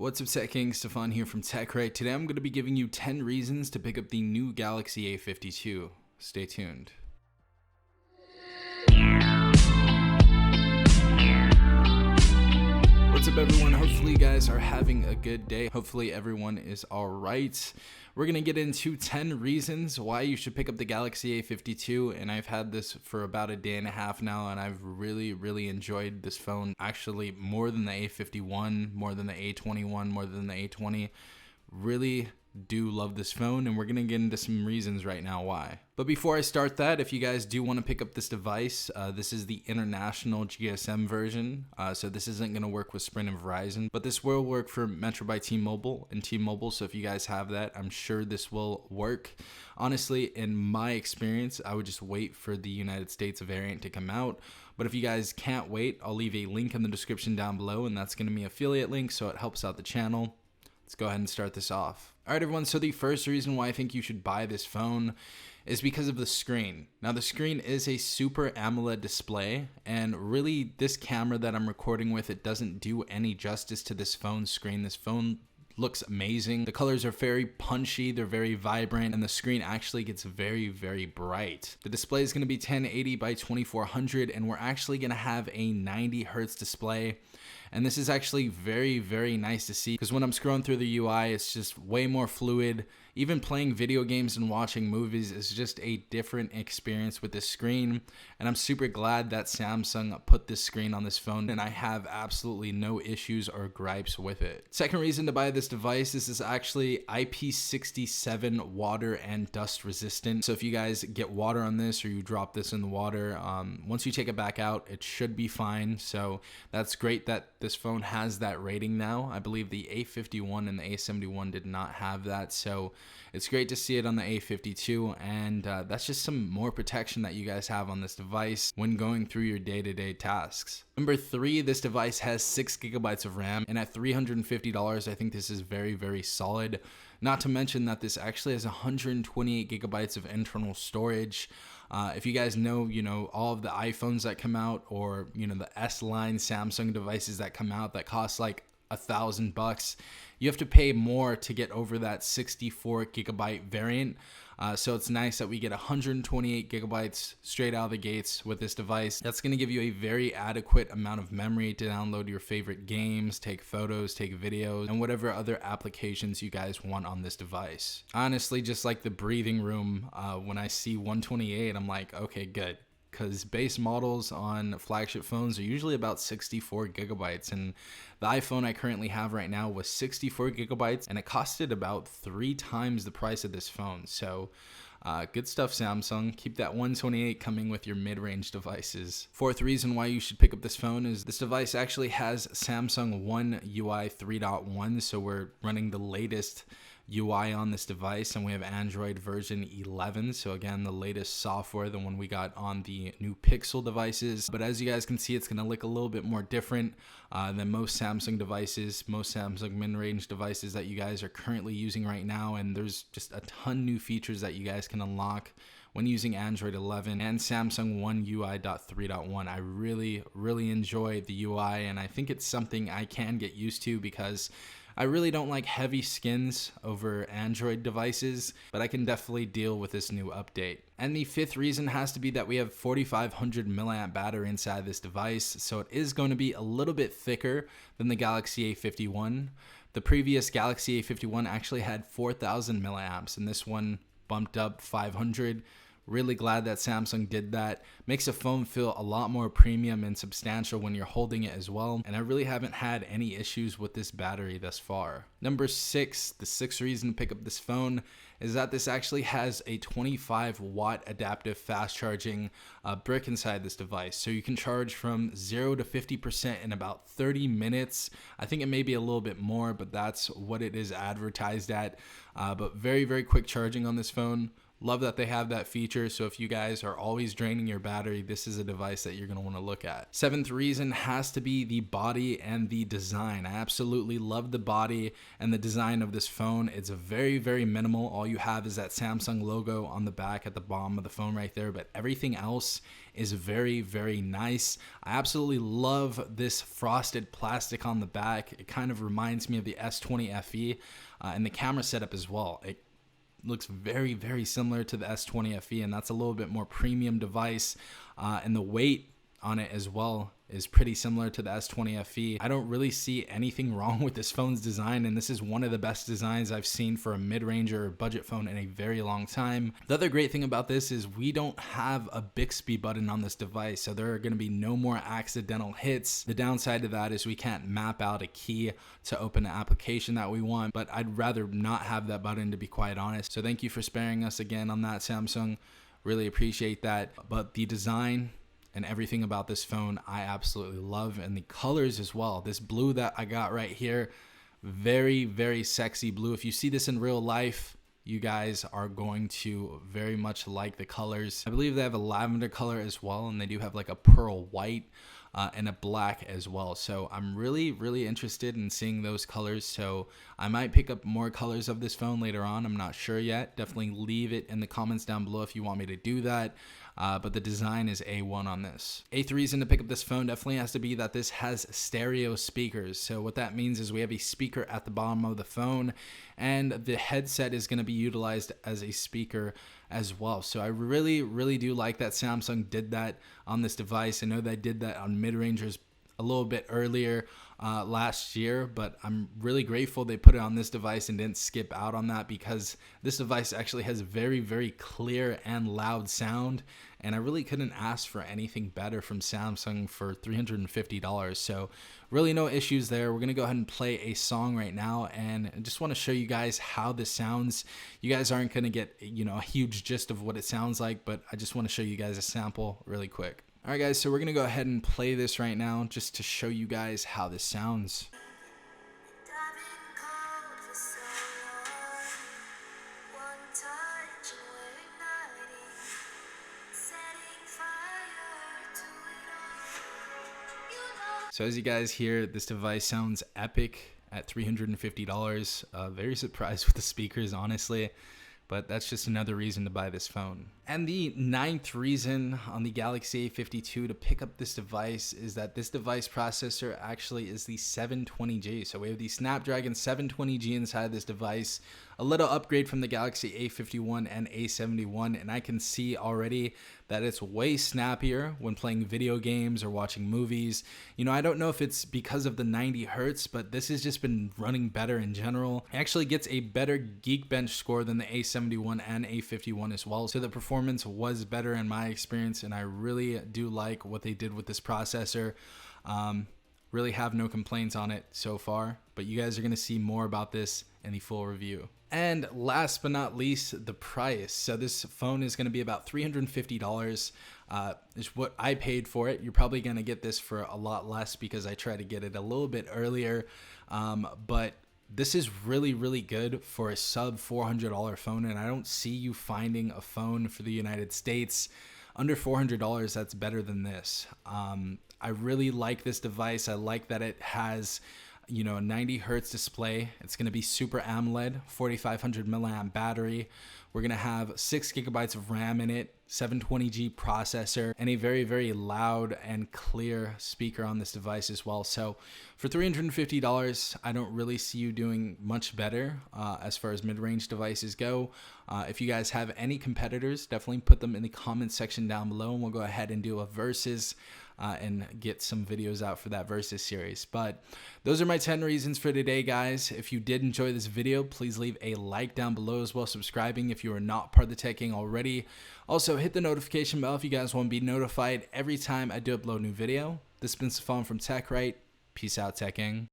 What's up, Tech King? Stefan here from TechRight. Today I'm going to be giving you 10 reasons to pick up the new Galaxy A52. Stay tuned. What's up, everyone? Hopefully you guys are having a good day. Hopefully everyone is alright. We're going to get into 10 reasons why you should pick up the Galaxy A52, and I've had this for about a day and a half now, and I've really enjoyed this phone, actually more than the A51, more than the A21, more than the A20. Really do love this phone, and we're going to get into some reasons right now why. But before I start that, if you guys do want to pick up this device, this is the international GSM version, so this isn't going to work with Sprint and Verizon, but this will work for Metro by T-Mobile and T-Mobile, so if you guys have that, I'm sure this will work. Honestly, in my experience, I would just wait for the United States variant to come out, but if you guys can't wait, I'll leave a link in the description down below, and that's going to be an affiliate link, so it helps out the channel. Let's go ahead and start this off. All right, everyone, so the first reason why I think you should buy this phone is because of the screen. Now, the screen is a Super AMOLED display, and really this camera that I'm recording with, it doesn't do any justice to this phone screen. This phone looks amazing. The colors are very punchy, they're very vibrant, and the screen actually gets very bright. The display is going to be 1080 by 2400, and we're actually going to have a 90 hertz display. And this is actually very nice to see, because when I'm scrolling through the UI, it's just way more fluid. Even playing video games and watching movies is just a different experience with this screen. And I'm super glad that Samsung put this screen on this phone, and I have absolutely no issues or gripes with it. Second reason to buy this device, this is actually IP67 water and dust resistant. So if you guys get water on this or you drop this in the water, once you take it back out, it should be fine. So that's great that this phone has that rating now. I believe the A51 and the A71 did not have that, so it's great to see it on the A52, and that's just some more protection that you guys have on this device when going through your day-to-day tasks. Number 3, this device has 6 gigabytes of RAM, and at $350, I think this is very solid. Not to mention that this actually has 128 gigabytes of internal storage. If you guys know, all of the iPhones that come out, or, the S-line Samsung devices that come out that cost like $1,000, you have to pay more to get over that 64 gigabyte variant. So it's nice that we get 128 gigabytes straight out of the gates with this device. That's going to give you a very adequate amount of memory to download your favorite games, take photos, take videos, and whatever other applications you guys want on this device. Honestly, just like the breathing room, when I see 128, I'm like, okay, good. Because base models on flagship phones are usually about 64 gigabytes, and the iPhone I currently have right now was 64 gigabytes, and it costed about 3 times the price of this phone. So good stuff, Samsung. Keep that 128 coming with your mid-range devices. Fourth reason why you should pick up this phone is this device actually has Samsung One UI 3.1, so we're running the latest UI on this device, and we have Android version 11, so again, the latest software than when we got on the new Pixel devices. But as you guys can see, it's going to look a little bit more different than most Samsung devices, most Samsung mid-range devices that you guys are currently using right now, and there's just a ton new features that you guys can unlock when using Android 11 and Samsung One UI 3.1. I really enjoy the UI, and I think it's something I can get used to because I really don't like heavy skins over Android devices, but I can definitely deal with this new update. And the fifth reason has to be that we have 4500 milliamp battery inside this device, so it is going to be a little bit thicker than the Galaxy A51. The previous Galaxy A51 actually had 4000 milliamps, and this one bumped up 500. Really glad that Samsung did that. Makes a phone feel a lot more premium and substantial when you're holding it as well. And I really haven't had any issues with this battery thus far. Number 6, the sixth reason to pick up this phone is that this actually has a 25 watt adaptive fast charging brick inside this device. So you can charge from 0 to 50% in about 30 minutes. I think it may be a little bit more, but that's what it is advertised at. But very quick charging on this phone. Love that they have that feature. So if you guys are always draining your battery, this is a device that you're going to want to look at. Seventh reason has to be the body and the design. I absolutely love the body and the design of this phone. It's very, very minimal. All you have is that Samsung logo on the back at the bottom of the phone right there, but everything else is very, very nice. I absolutely love this frosted plastic on the back. It kind of reminds me of the S20 FE and the camera setup as well. It looks very, very similar to the S20 FE, and that's a little bit more premium device, and the weight on it as well is pretty similar to the S20 FE. I don't really see anything wrong with this phone's design, and this is one of the best designs I've seen for a mid-range or budget phone in a very long time. The other great thing about this is we don't have a Bixby button on this device, so there are going to be no more accidental hits. The downside to that is we can't map out a key to open an application that we want, but I'd rather not have that button, to be quite honest. So thank you for sparing us again on that, Samsung. Really appreciate that. But the design and everything about this phone I absolutely love, and the colors as well. This blue that I got right here, very, very sexy blue. If you see this in real life, you guys are going to very much like the colors. I believe they have a lavender color as well, and they do have like a pearl white and a black as well. So I'm really, really interested in seeing those colors. So I might pick up more colors of this phone later on. I'm not sure yet. Definitely leave it in the comments down below if you want me to do that. But the design is A1 on this. Eighth reason to pick up this phone definitely has to be that this has stereo speakers. So what that means is we have a speaker at the bottom of the phone, and the headset is going to be utilized as a speaker as well. So I really, really do like that Samsung did that on this device. I know they did that on mid-rangers a little bit earlier last year, but I'm really grateful they put it on this device and didn't skip out on that, because this device actually has very, very clear and loud sound, and I really couldn't ask for anything better from Samsung for $350. So really no issues there. We're gonna go ahead and play a song right now, and I just want to show you guys how this sounds. You guys aren't gonna get, you know, a huge gist of what it sounds like, but I just want to show you guys a sample really quick. All right, guys, so we're going to go ahead and play this right now just to show you guys how this sounds. So as you guys hear, this device sounds epic at $350. Very surprised with the speakers, honestly. But that's just another reason to buy this phone. And the ninth reason on the Galaxy A52 to pick up this device is that this device processor actually is the 720G. So we have the Snapdragon 720G inside this device, a little upgrade from the Galaxy A51 and A71, and I can see already that it's way snappier when playing video games or watching movies. You know, I don't know if it's because of the 90 Hertz, but this has just been running better in general. It actually gets a better Geekbench score than the A71 and A51 as well. So the performance was better in my experience, and I really do like what they did with this processor. Really have no complaints on it so far, but you guys are going to see more about this in the full review. And last but not least, the price. So this phone is going to be about $350 is what I paid for it. You're probably going to get this for a lot less because I tried to get it a little bit earlier, but this is really, really good for a sub $400 phone, and I don't see you finding a phone for the United States under $400 that's better than this. I really like this device. I like that it has, you know, a 90 Hertz display. It's going to be Super AMOLED, 4500 milliamp battery. We're going to have 6 gigabytes of RAM in it, 720G processor, and a very, very loud and clear speaker on this device as well. So for $350, I don't really see you doing much better as far as mid-range devices go. If you guys have any competitors, definitely put them in the comments section down below, and we'll go ahead and do a versus and get some videos out for that versus series. But those are my 10 reasons for today, guys. If you did enjoy this video, please leave a like down below, as well as subscribing if you are not part of the Tech Gang already. Also, hit the notification bell if you guys want to be notified every time I do upload a new video. This has been Stefan from TechRight. Peace out, Tech Gang.